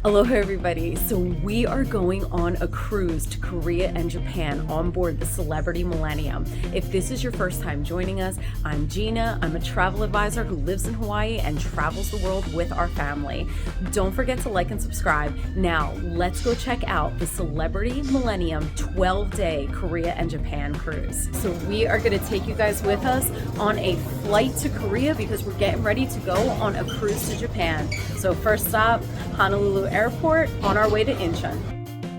Aloha everybody. So we are going on a cruise to Korea and Japan on board the Celebrity Millennium. If this is your first time joining us, I'm Gina. I'm a travel advisor who lives in Hawaii and travels the world with our family. Don't forget to like and subscribe. Now let's go check out the Celebrity Millennium 12-day Korea and Japan cruise. So we are going to take you guys with us on a flight to Korea because we're getting ready to go on a cruise to Japan. So first stop, Honolulu Airport, on our way to Incheon.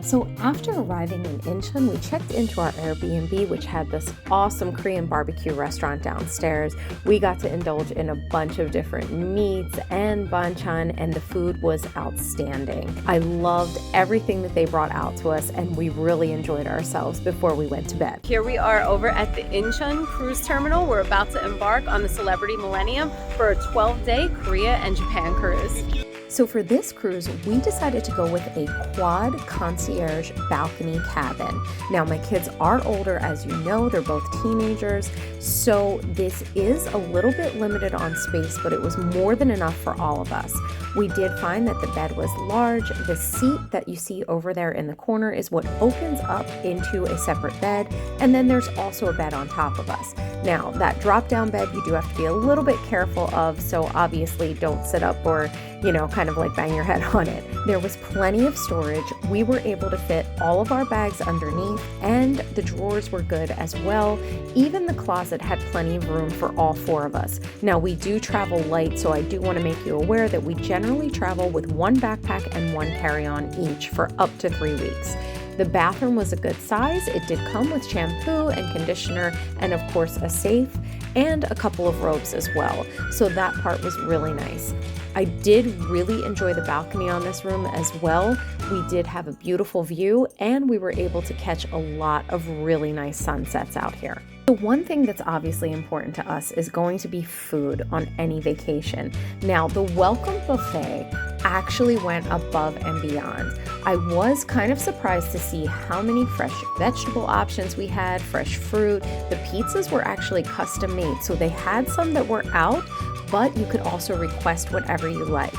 So after arriving in Incheon, we checked into our Airbnb, which had this awesome Korean barbecue restaurant downstairs. We got to indulge in a bunch of different meats and banchan, and the food was outstanding. I loved everything that they brought out to us, and we really enjoyed ourselves before we went to bed. Here we are over at the Incheon cruise terminal. We're about to embark on the Celebrity Millennium for a 12-day Korea and Japan cruise. So for this cruise, we decided to go with a quad concierge balcony cabin. Now my kids are older, as you know, they're both teenagers, so this is a little bit limited on space, but it was more than enough for all of us. We did find that the bed was large. The seat that you see over there in the corner is what opens up into a separate bed, and then there's also a bed on top of us. Now that drop-down bed you do have to be a little bit careful of, so obviously don't sit up or kind of like bang your head on it. There was plenty of storage. We were able to fit all of our bags underneath, and the drawers were good as well. Even the closet had plenty of room for all four of us. Now we do travel light, so I do want to make you aware that we generally travel with one backpack and one carry-on each for up to 3 weeks. The bathroom was a good size. It did come with shampoo and conditioner and of course a safe and a couple of robes as well. So that part was really nice. I did really enjoy the balcony on this room as well. We did have a beautiful view and we were able to catch a lot of really nice sunsets out here. The one thing that's obviously important to us is going to be food on any vacation. Now, the welcome buffet actually went above and beyond. I was kind of surprised to see how many fresh vegetable options we had, fresh fruit. The pizzas were actually custom made, so they had some that were out, but you could also request whatever you liked.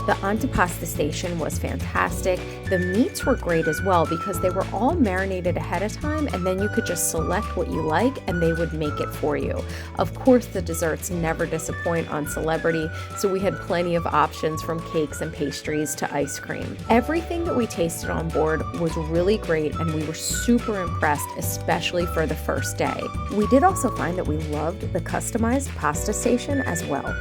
The antipasta station was fantastic. The meats were great as well because they were all marinated ahead of time, and then you could just select what you like and they would make it for you. Of course, the desserts never disappoint on Celebrity, so we had plenty of options from cakes and pastries to ice cream. Everything that we tasted on board was really great and we were super impressed, especially for the first day. We did also find that we loved the customized pasta station as well.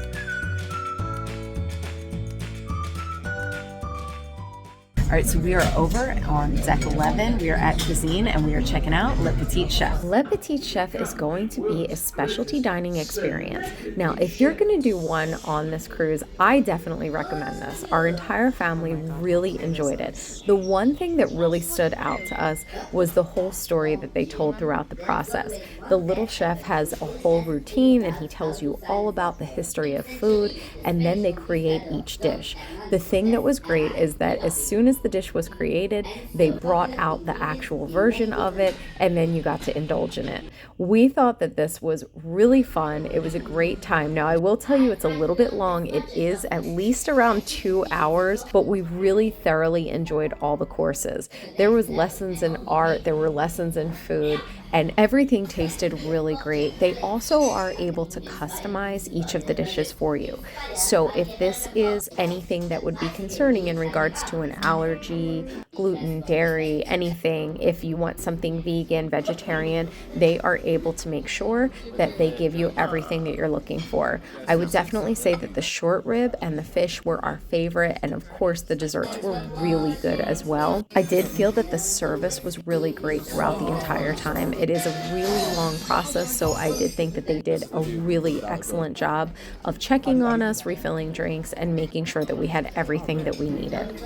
All right, so we are over on deck 11. We are at cuisine and we are checking out Le Petit Chef. Le Petit Chef is going to be a specialty dining experience. Now, if you're going to do one on this cruise, I definitely recommend this. Our entire family really enjoyed it. The one thing that really stood out to us was the whole story that they told throughout the process. The little chef has a whole routine and he tells you all about the history of food, and then they create each dish. The thing that was great is that as soon as the dish was created, they brought out the actual version of it, and then you got to indulge in it. We thought that this was really fun. It was a great time. Now, I will tell you it's a little bit long. It is at least around 2 hours, but we really thoroughly enjoyed all the courses. There was lessons in art, there were lessons in food, and everything tasted really great. They also are able to customize each of the dishes for you. So if this is anything that would be concerning in regards to an allergy, gluten, dairy, anything, if you want something vegan, vegetarian, they are able to make sure that they give you everything that you're looking for. I would definitely say that the short rib and the fish were our favorite, and of course the desserts were really good as well. I did feel that the service was really great throughout the entire time. It is a really long process, so I did think that they did a really excellent job of checking on us, refilling drinks, and making sure that we had everything that we needed.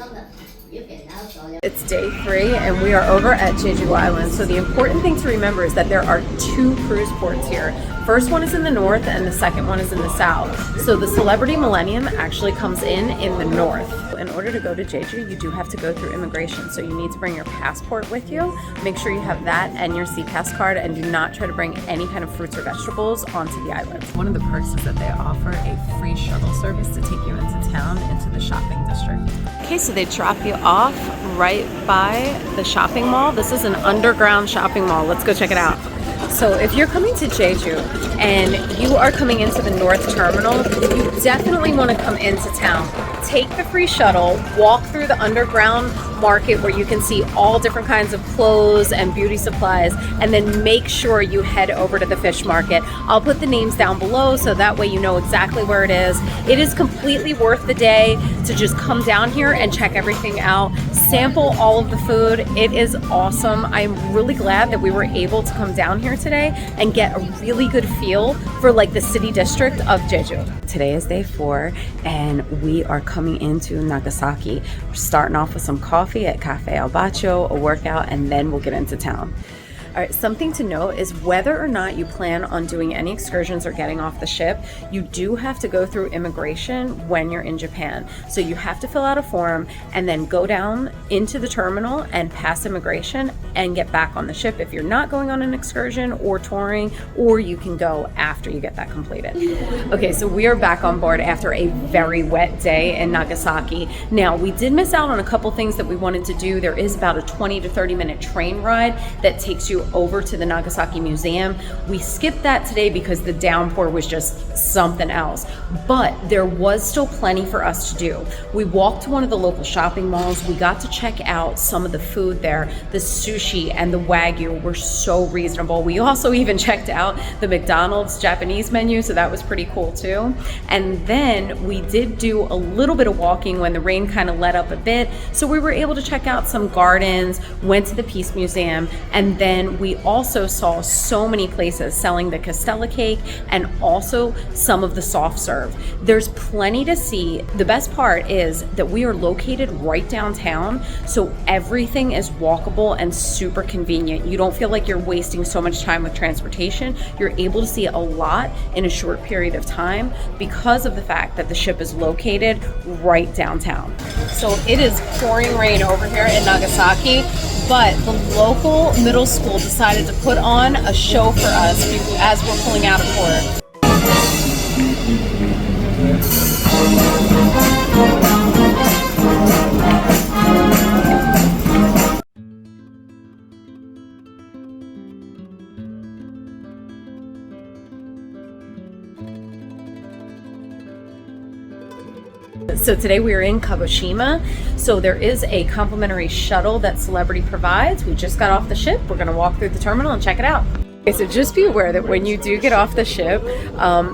It's day 3 and we are over at Jeju Island. So the important thing to remember is that there are 2 cruise ports here. First one is in the north and the second one is in the south. So the Celebrity Millennium actually comes in the north. In order to go to Jeju, you do have to go through immigration, so you need to bring your passport with you. Make sure you have that and your SeaPass card, and do not try to bring any kind of fruits or vegetables onto the island. One of the perks is that they offer a free shuttle service to take you into town, into the shopping district. Okay, so they drop you off right by the shopping mall. This is an underground shopping mall. Let's go check it out. So if you're coming to Jeju and you are coming into the North Terminal, you definitely want to come into town. Take the free shuttle, walk through the underground market where you can see all different kinds of clothes and beauty supplies, and then make sure you head over to the fish market. I'll put the names down below so that way you know exactly where it is. It is completely worth the day to just come down here and check everything out, sample all of the food. It is awesome. I'm really glad that we were able to come down here today and get a really good feel for like the city district of Jeju. Today is day 4 and we are coming into Nagasaki. We're starting off with some coffee at Cafe Al Bacio, a workout, and then we'll get into town. All right, something to note is whether or not you plan on doing any excursions or getting off the ship, you do have to go through immigration when you're in Japan. So you have to fill out a form and then go down into the terminal and pass immigration and get back on the ship if you're not going on an excursion or touring, or you can go after you get that completed. Okay, so we are back on board after a very wet day in Nagasaki. Now, we did miss out on a couple things that we wanted to do. There is about a 20 to 30 minute train ride that takes you over to the Nagasaki Museum. We skipped that today because the downpour was just something else, but there was still plenty for us to do. We walked to one of the local shopping malls. We got to check out some of the food there. The sushi and the wagyu were so reasonable. We also even checked out the McDonald's Japanese menu, so that was pretty cool too. And then we did do a little bit of walking when the rain kind of let up a bit, so we were able to check out some gardens, went to the Peace Museum, and then we also saw so many places selling the castella cake and also some of the soft serve. There's plenty to see. The best part is that we are located right downtown, so everything is walkable and super convenient. You don't feel like you're wasting so much time with transportation. You're able to see a lot in a short period of time because of the fact that the ship is located right downtown. So it is pouring rain over here in Nagasaki, but the local middle school decided to put on a show for us as we're pulling out of port. So today we are in Kagoshima. So there is a complimentary shuttle that Celebrity provides. We just got off the ship. We're gonna walk through the terminal and check it out. Okay, so just be aware that when you do get off the ship,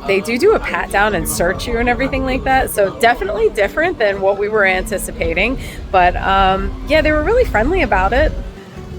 they do a pat down and search you and everything like that. So definitely different than what we were anticipating. But yeah, they were really friendly about it.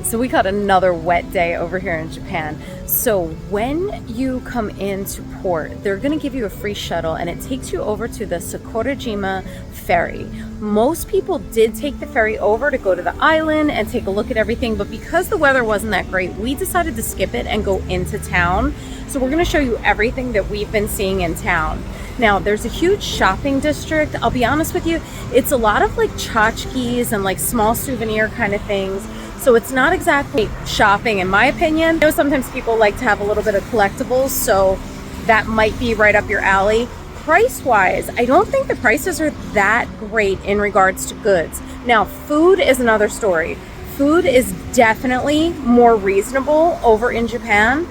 So we got another wet day over here in Japan. So when you come into port, they're gonna give you a free shuttle and it takes you over to the Sakurajima ferry. Most people did take the ferry over to go to the island and take a look at everything, but because the weather wasn't that great, we decided to skip it and go into town. So we're gonna show you everything that we've been seeing in town. Now, there's a huge shopping district. I'll be honest with you, it's a lot of like tchotchkes and like small souvenir kind of things. So it's not exactly shopping, in my opinion. I know sometimes people like to have a little bit of collectibles, so that might be right up your alley. Price-wise, I don't think the prices are that great in regards to goods. Now, food is another story. Food is definitely more reasonable over in Japan,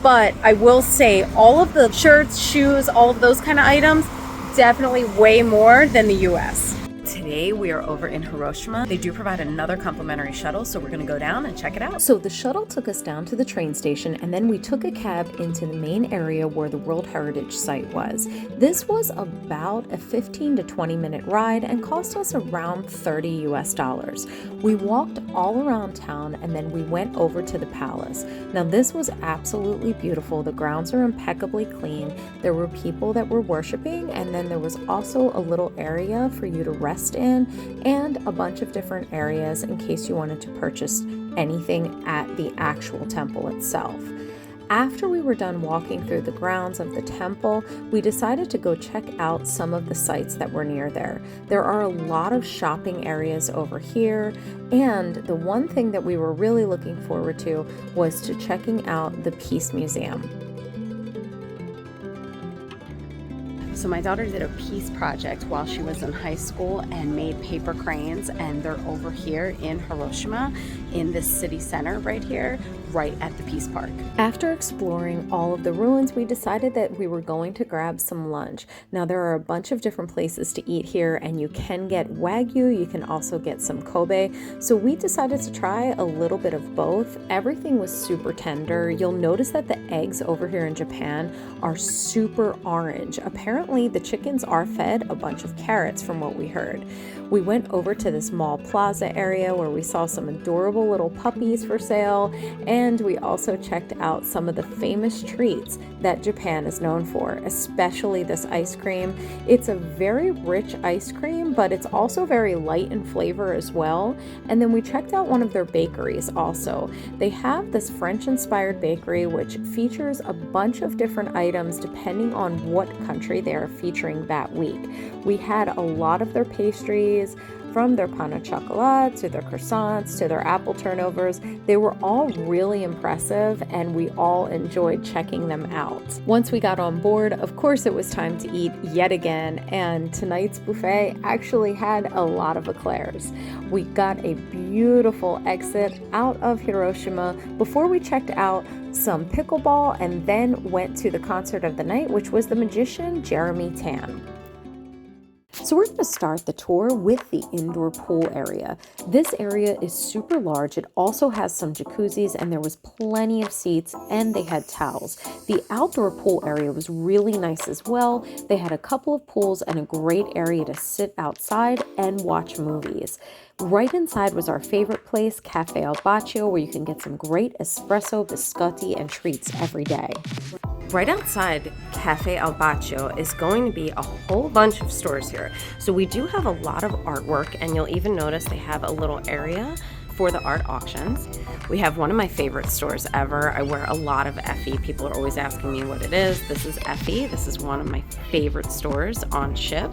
but I will say all of the shirts, shoes, all of those kind of items, definitely way more than the US. Today we are over in Hiroshima. They do provide another complimentary shuttle, so we're gonna go down and check it out. So the shuttle took us down to the train station and then we took a cab into the main area where the World Heritage Site was. This was about a 15 to 20 minute ride and cost us around $30 US. We walked all around town and then we went over to the palace. Now this was absolutely beautiful. The grounds are impeccably clean. There were people that were worshiping, and then there was also a little area for you to rest in and a bunch of different areas in case you wanted to purchase anything at the actual temple itself. After we were done walking through the grounds of the temple, we decided to go check out some of the sites that were near there. There are a lot of shopping areas over here, and the one thing that we were really looking forward to was to checking out the Peace Museum. So my daughter did a peace project while she was in high school and made paper cranes, and they're over here in Hiroshima in the city center right here, right at the Peace Park. After exploring all of the ruins, we decided that we were going to grab some lunch. Now there are a bunch of different places to eat here, and you can get Wagyu, you can also get some Kobe. So we decided to try a little bit of both. Everything was super tender. You'll notice that the eggs over here in Japan are super orange. Apparently the chickens are fed a bunch of carrots from what we heard. We went over to this mall plaza area where we saw some adorable little puppies for sale, and we also checked out some of the famous treats that Japan is known for, especially this ice cream. It's a very rich ice cream, but it's also very light in flavor as well. And then we checked out one of their bakeries also. They have this French-inspired bakery which features a bunch of different items depending on what country they are featuring that week. We had a lot of their pastries, from their pain au chocolat to their croissants to their apple turnovers. They were all really impressive, and we all enjoyed checking them out. Once we got on board, of course it was time to eat yet again, and tonight's buffet actually had a lot of eclairs. We got a beautiful exit out of Hiroshima before we checked out some pickleball and then went to the concert of the night, which was the magician Jeremy Tan. So we're going to start the tour with the indoor pool area. This area is super large. It also has some jacuzzis, and there was plenty of seats, and they had towels. The outdoor pool area was really nice as well. They had a couple of pools and a great area to sit outside and watch movies. Right inside was our favorite place, Cafe Al Baccio, where you can get some great espresso, biscotti, and treats every day. Right outside Cafe Al Baccio is going to be a whole bunch of stores here. So we do have a lot of artwork, and you'll even notice they have a little area for the art auctions. We have one of my favorite stores ever. I wear a lot of Effie. People are always asking me what it is. This is Effie. This is one of my favorite stores on ship.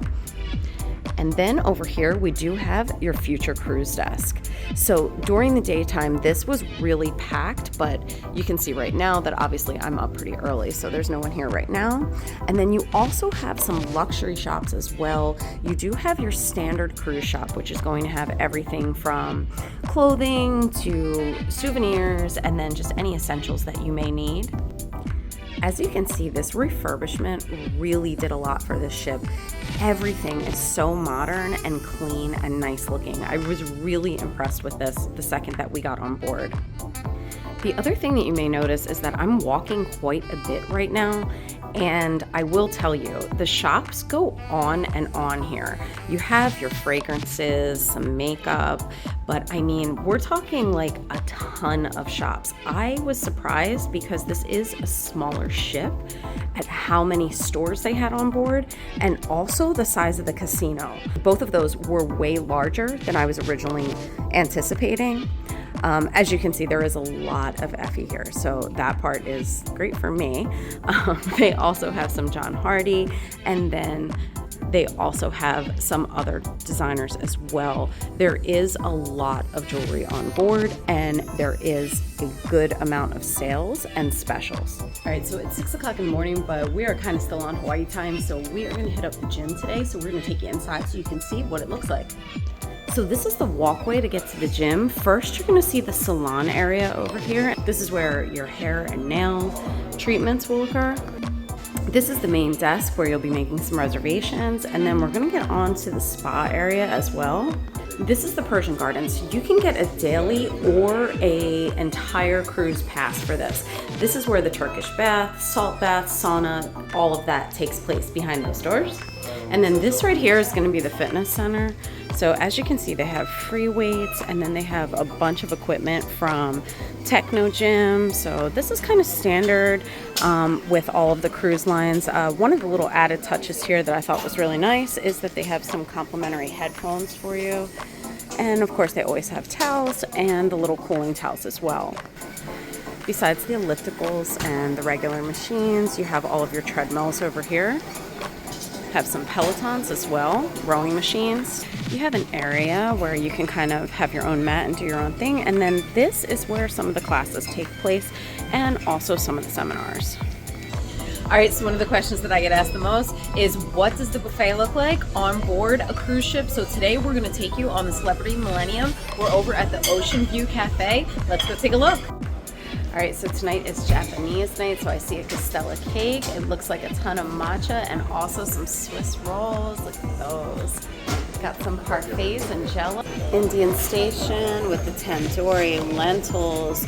And then over here, we do have your future cruise desk. So during the daytime, this was really packed, but you can see right now that obviously I'm up pretty early, so there's no one here right now. And then you also have some luxury shops as well. You do have your standard cruise shop, which is going to have everything from clothing to souvenirs, and then just any essentials that you may need. As you can see, this refurbishment really did a lot for this ship. Everything is so modern and clean and nice looking. I was really impressed with this the second that we got on board. The other thing that you may notice is that I'm walking quite a bit right now, and I will tell you, the shops go on and on here. You have your fragrances, some makeup, but I mean, we're talking like a ton of shops. I was surprised because this is a smaller ship at how many stores they had on board, and also the size of the casino. Both of those were way larger than I was originally anticipating. As you can see, there is a lot of Effie here, so that part is great for me. They also have some John Hardy, and then they also have some other designers as well. There is a lot of jewelry on board, and there is a good amount of sales and specials. All right, so it's 6 o'clock in the morning, but we are kind of still on Hawaii time, so we are gonna hit up the gym today. So we're gonna take you inside so you can see what it looks like. So this is the walkway to get to the gym. First, you're gonna see the salon area over here. This is where your hair and nail treatments will occur. This is the main desk where you'll be making some reservations, and then we're gonna get on to the spa area as well. This is the Persian Gardens. You can get a daily or a entire cruise pass for this. This is where the Turkish bath, salt bath, sauna, all of that takes place behind those doors. And then this right here is gonna be the fitness center. So as you can see, they have free weights, and then they have a bunch of equipment from Techno Gym. So this is kind of standard with all of the cruise lines. One of the little added touches here that I thought was really nice is that they have some complimentary headphones for you. And of course, they always have towels and the little cooling towels as well. Besides the ellipticals and the regular machines, you have all of your treadmills over here. Have some Pelotons as well, rowing machines. You have an area where you can kind of have your own mat and do your own thing. And then this is where some of the classes take place and also some of the seminars. All right, so one of the questions that I get asked the most is, what does the buffet look like on board a cruise ship? So today we're gonna take you on the Celebrity Millennium. We're over at the Ocean View Cafe. Let's go take a look. All right, so tonight is Japanese night, so I see a Castella cake. It looks like a ton of matcha and also some Swiss rolls. Look at those. Got some parfaits and jello. Indian station with the tandoori, lentils,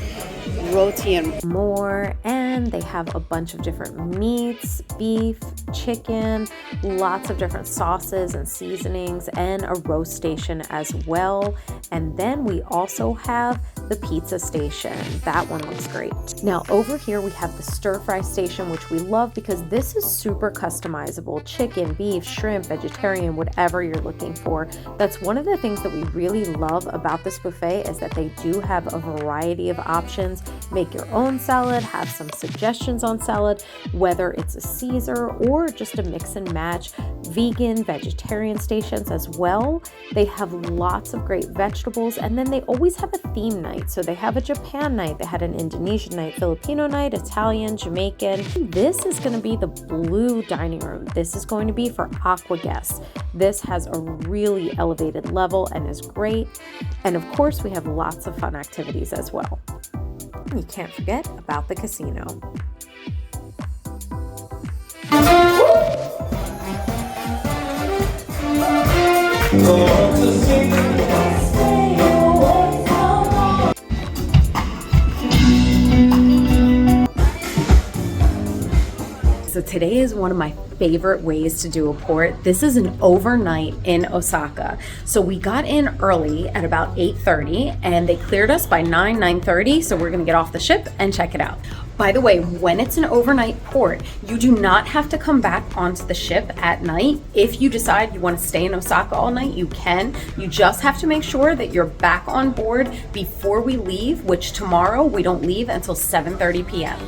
roti and more. And they have a bunch of different meats, beef, chicken, lots of different sauces and seasonings, and a roast station as well. And then we also have the pizza station. That one looks great. Now over here we have the stir fry station, which we love because this is super customizable. Chicken, beef, shrimp, vegetarian, whatever you're looking for. That's one of the things that we really love about this buffet, is that they do have a variety of options. Make your own salad, have some suggestions on salad, whether it's a Caesar or just a mix and match. Vegan, vegetarian stations as well. They have lots of great vegetables, and then they always have a theme night. So they have a Japan night, they had an Indonesian night, Filipino night, Italian, Jamaican. This is going to be the blue dining room. This is going to be for aqua guests. This has a really elevated level and is great. And of course, we have lots of fun activities as well. You can't forget about the casino. So today is one of my favorite ways to do a port. This is an overnight in Osaka. So we got in early at about 8:30 and they cleared us by 9:30. So we're gonna get off the ship and check it out. By the way, when it's an overnight port, you do not have to come back onto the ship at night. If you decide you want to stay in Osaka all night, you can. You just have to make sure that you're back on board before we leave, which tomorrow we don't leave until 7:30 p.m.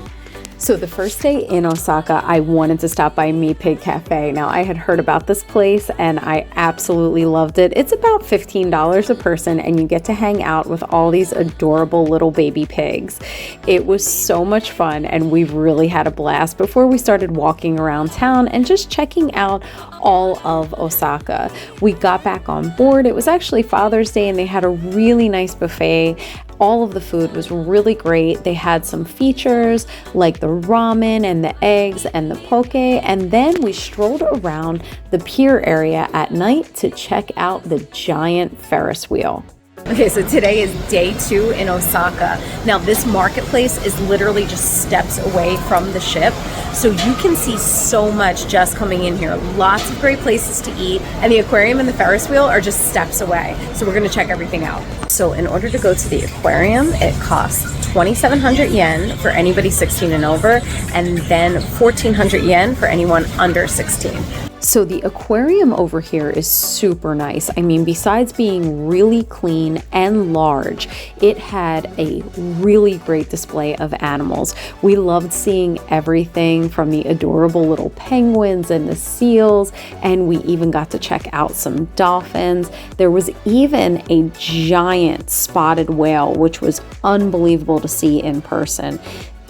So the first day in Osaka, I wanted to stop by Me Pig Cafe. Now I had heard about this place and I absolutely loved it. It's about $15 a person and you get to hang out with all these adorable little baby pigs. It was so much fun and we really had a blast before we started walking around town and just checking out all of Osaka. We got back on board. It was actually Father's Day and they had a really nice buffet. All of the food was really great. They had some features like the ramen and the eggs and the poke. And then we strolled around the pier area at night to check out the giant Ferris wheel. Okay, so today is day 2 in Osaka. Now this marketplace is literally just steps away from the ship. So you can see so much just coming in here. Lots of great places to eat, and the aquarium and the Ferris wheel are just steps away. So we're gonna check everything out. So in order to go to the aquarium, it costs 2,700 yen for anybody 16 and over, and then 1,400 yen for anyone under 16. So the aquarium over here is super nice. I mean, besides being really clean and large, it had a really great display of animals. We loved seeing everything from the adorable little penguins and the seals, and we even got to check out some dolphins. There was even a giant spotted whale, which was unbelievable to see in person.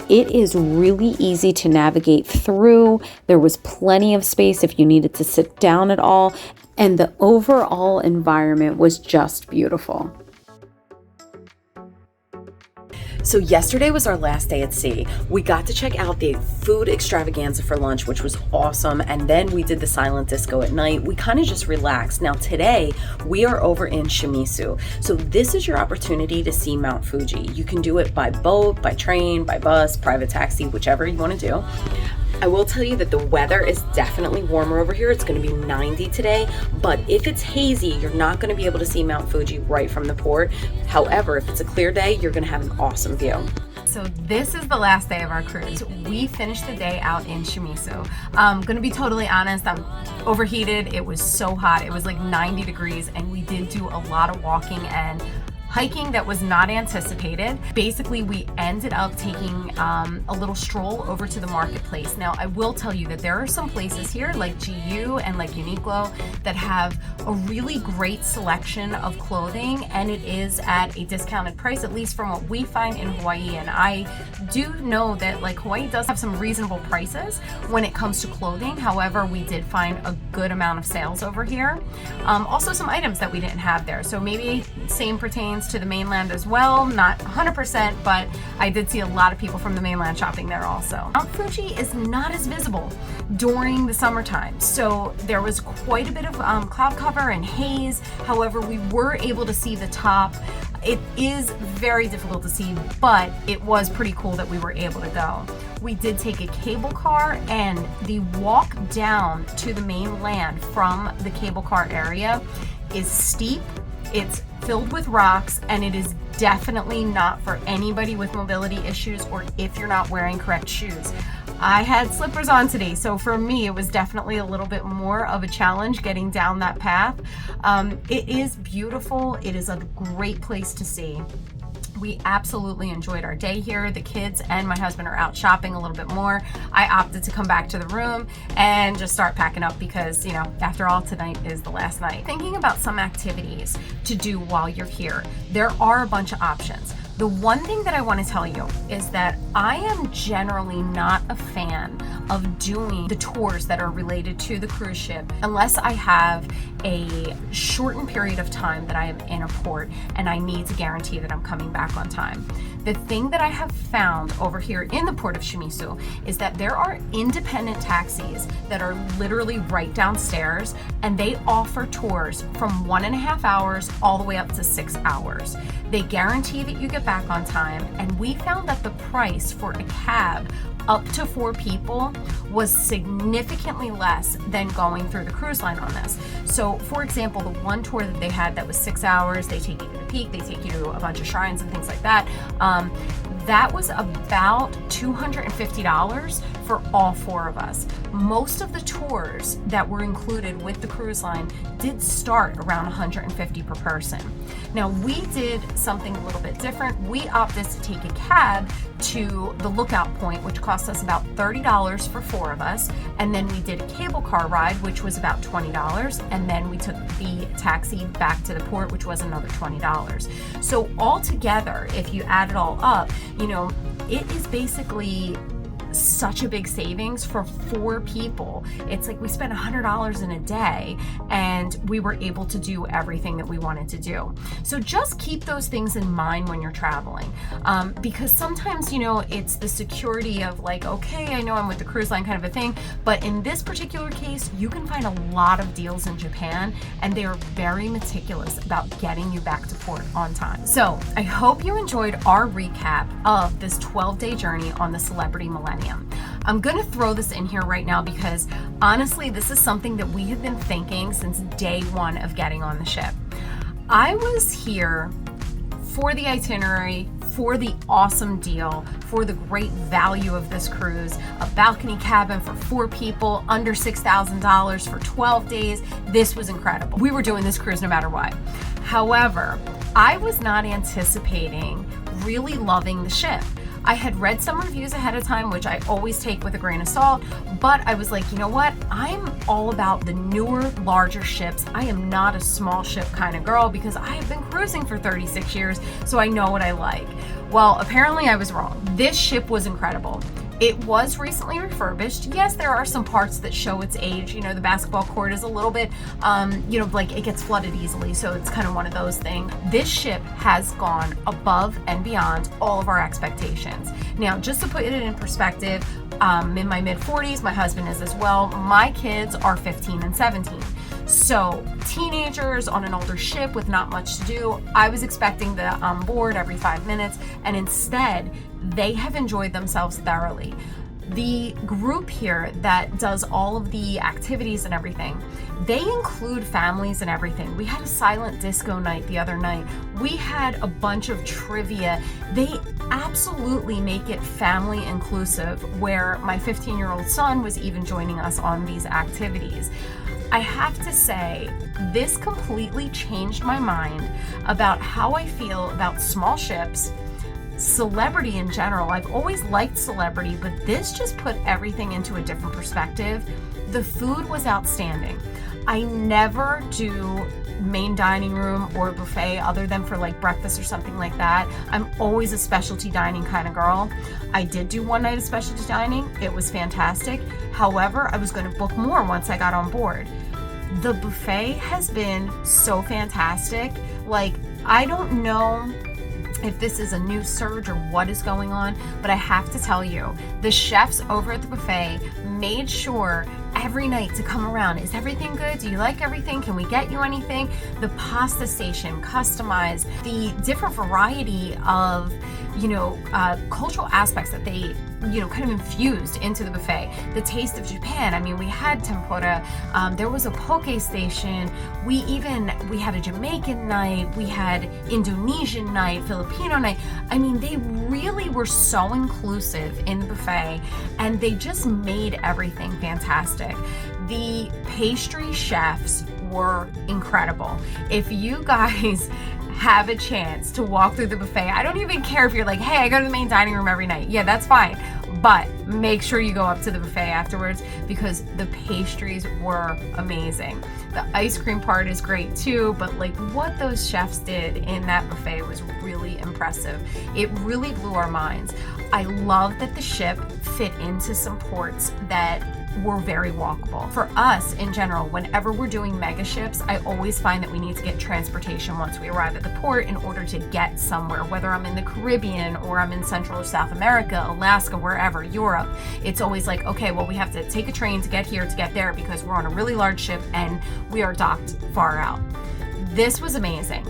It is really easy to navigate through. There was plenty of space if you needed to sit down at all, and the overall environment was just beautiful. So yesterday was our last day at sea. We got to check out the food extravaganza for lunch, which was awesome. And then we did the silent disco at night. We kind of just relaxed. Now today we are over in Shimizu. So this is your opportunity to see Mount Fuji. You can do it by boat, by train, by bus, private taxi, whichever you want to do. I will tell you that the weather is definitely warmer over here. It's going to be 90 today, but if it's hazy, you're not going to be able to see Mount Fuji right from the port. However, if it's a clear day, you're going to have an awesome view. So this is the last day of our cruise. We finished the day out in Shimizu. I'm going to be totally honest, I'm overheated. It was so hot. It was like 90 degrees, and we did do a lot of walking and hiking that was not anticipated. Basically, we ended up taking a little stroll over to the marketplace. Now, I will tell you that there are some places here like Jeju and like Uniqlo that have a really great selection of clothing, and it is at a discounted price, at least from what we find in Hawaii. And I do know that like Hawaii does have some reasonable prices when it comes to clothing. However, we did find a good amount of sales over here. Also some items that we didn't have there. So maybe same pertains to the mainland as well. Not 100%, but I did see a lot of people from the mainland shopping there also. Mount Fuji is not as visible during the summertime. So there was quite a bit of cloud cover and haze. However, we were able to see the top. It is very difficult to see, but it was pretty cool that we were able to go. We did take a cable car, and the walk down to the mainland from the cable car area is steep. It's filled with rocks, and it is definitely not for anybody with mobility issues or if you're not wearing correct shoes. I had slippers on today, so for me it was definitely a little bit more of a challenge getting down that path. It is beautiful. It is a great place to see. We absolutely enjoyed our day here. The kids and my husband are out shopping a little bit more. I opted to come back to the room and just start packing up because, you know, after all, tonight is the last night. Thinking about some activities to do while you're here, there are a bunch of options. The one thing that I want to tell you is that I am generally not a fan of doing the tours that are related to the cruise ship unless I have a shortened period of time that I am in a port and I need to guarantee that I'm coming back on time. The thing that I have found over here in the port of Shimizu is that there are independent taxis that are literally right downstairs, and they offer tours from 1.5 hours all the way up to 6 hours. They guarantee that you get back on time, and we found that the price for a cab up to 4 people was significantly less than going through the cruise line on this. So for example, the one tour that they had that was 6 hours, they take you to the peak, they take you to a bunch of shrines and things like that. That was about $250 for all 4 of us. Most of the tours that were included with the cruise line did start around $150 per person. Now we did something a little bit different. We opted to take a cab to the lookout point, which cost us about $30 for 4 of us. And then we did a cable car ride, which was about $20. And then we took the taxi back to the port, which was another $20. So altogether, if you add it all up, you know, it is basically such a big savings for 4 people. It's like we spent $100 in a day and we were able to do everything that we wanted to do. So just keep those things in mind when you're traveling, because sometimes, you know, it's the security of like, okay, I know I'm with the cruise line kind of a thing, but in this particular case, you can find a lot of deals in Japan, and they are very meticulous about getting you back to port on time. So I hope you enjoyed our recap of this 12-day journey on the Celebrity Millennium. I'm going to throw this in here right now because honestly, this is something that we have been thinking since day one of getting on the ship. I was here for the itinerary, for the awesome deal, for the great value of this cruise, a balcony cabin for 4 people, under $6,000 for 12 days. This was incredible. We were doing this cruise no matter what. However, I was not anticipating really loving the ship. I had read some reviews ahead of time, which I always take with a grain of salt, but I was like, you know what? I'm all about the newer, larger ships. I am not a small ship kind of girl because I have been cruising for 36 years, so I know what I like. Well, apparently I was wrong. This ship was incredible. It was recently refurbished. Yes, there are some parts that show its age. You know, the basketball court is a little bit, you know, like it gets flooded easily. So it's kind of one of those things. This ship has gone above and beyond all of our expectations. Now, just to put it in perspective, in my mid 40s, my husband is as well. My kids are 15 and 17. So teenagers on an older ship with not much to do. I was expecting the onboard every 5 minutes, and instead they have enjoyed themselves thoroughly. The group here that does all of the activities and everything, they include families and everything. We had a silent disco night the other night. We had a bunch of trivia. They absolutely make it family inclusive, where my 15-year-old son was even joining us on these activities. I have to say, this completely changed my mind about how I feel about small ships, Celebrity in general. I've always liked Celebrity, but this just put everything into a different perspective. The food was outstanding. I never do main dining room or buffet other than for like breakfast or something like that. I'm always a specialty dining kind of girl. I did do one night of specialty dining. It was fantastic. However, I was going to book more once I got on board. The buffet has been so fantastic. Like, I don't know if this is a new surge or what is going on, but I have to tell you, the chefs over at the buffet made sure every night to come around. Is everything good? Do you like everything? Can we get you anything? The pasta station, customized, the different variety of, cultural aspects that they, kind of infused into the buffet. The taste of Japan. I mean, we had tempura. There was a poke station. We had a Jamaican night. We had Indonesian night, Filipino night. I mean, they really were so inclusive in the buffet, and they just made everything fantastic. The pastry chefs were incredible. If you guys have a chance to walk through the buffet, I don't even care if you're like, hey, I go to the main dining room every night. Yeah, that's fine. But make sure you go up to the buffet afterwards, because the pastries were amazing. The ice cream part is great too, but like what those chefs did in that buffet was really impressive. It really blew our minds. I love that the ship fit into some ports that were very walkable. For us in general, whenever we're doing mega ships, I always find that we need to get transportation once we arrive at the port in order to get somewhere, whether I'm in the Caribbean or I'm in Central or South America, Alaska, wherever, Europe. It's always like, okay, well, we have to take a train to get here, to get there, because we're on a really large ship and we are docked far out. This was amazing.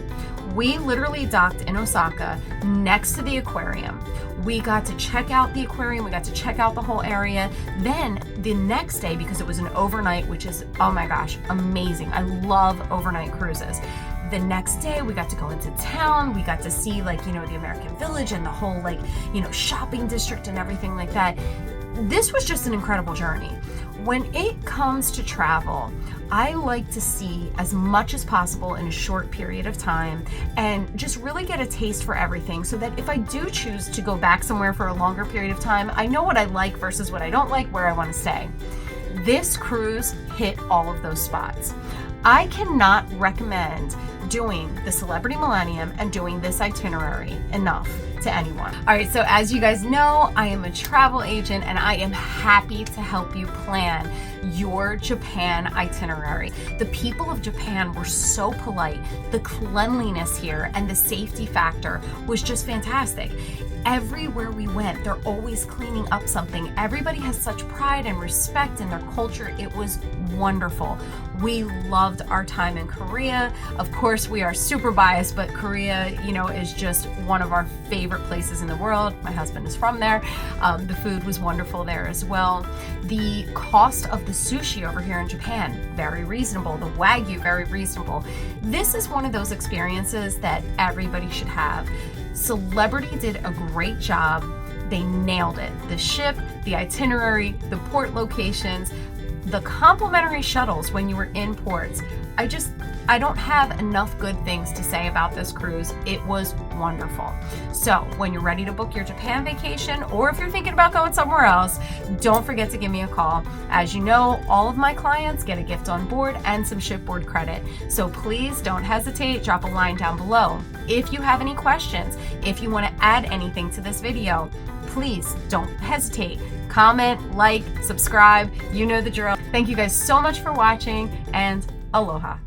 We literally docked in Osaka next to the aquarium. We got to check out the aquarium. We got to check out the whole area. Then the next day, because it was an overnight, which is, oh my gosh, amazing. I love overnight cruises. The next day we got to go into town. We got to see the American Village and the whole shopping district and everything like that. This was just an incredible journey. When it comes to travel, I like to see as much as possible in a short period of time and just really get a taste for everything, so that if I do choose to go back somewhere for a longer period of time, I know what I like versus what I don't like, where I want to stay. This cruise hit all of those spots. I cannot recommend doing the Celebrity Millennium and doing this itinerary enough to anyone. All right, so as you guys know, I am a travel agent and I am happy to help you plan your Japan itinerary. The people of Japan were so polite. The cleanliness here and the safety factor was just fantastic. Everywhere we went, they're always cleaning up something. Everybody has such pride and respect in their culture. It was wonderful. We loved our time in Korea. Of course, we are super biased, but Korea, is just one of our favorite places in the world. My husband is from there. The food was wonderful there as well. The cost of the sushi over here in Japan, very reasonable. The Wagyu, very reasonable. This is one of those experiences that everybody should have. Celebrity did a great job. They nailed it. The ship, the itinerary, the port locations, the complimentary shuttles when you were in ports. I don't have enough good things to say about this cruise. It was wonderful. So when you're ready to book your Japan vacation, or if you're thinking about going somewhere else, don't forget to give me a call. As you know, all of my clients get a gift on board and some shipboard credit. So please don't hesitate. Drop a line down below. If you have any questions, if you want to add anything to this video, please don't hesitate. Comment, like, subscribe. You know the drill. Thank you guys so much for watching, and aloha.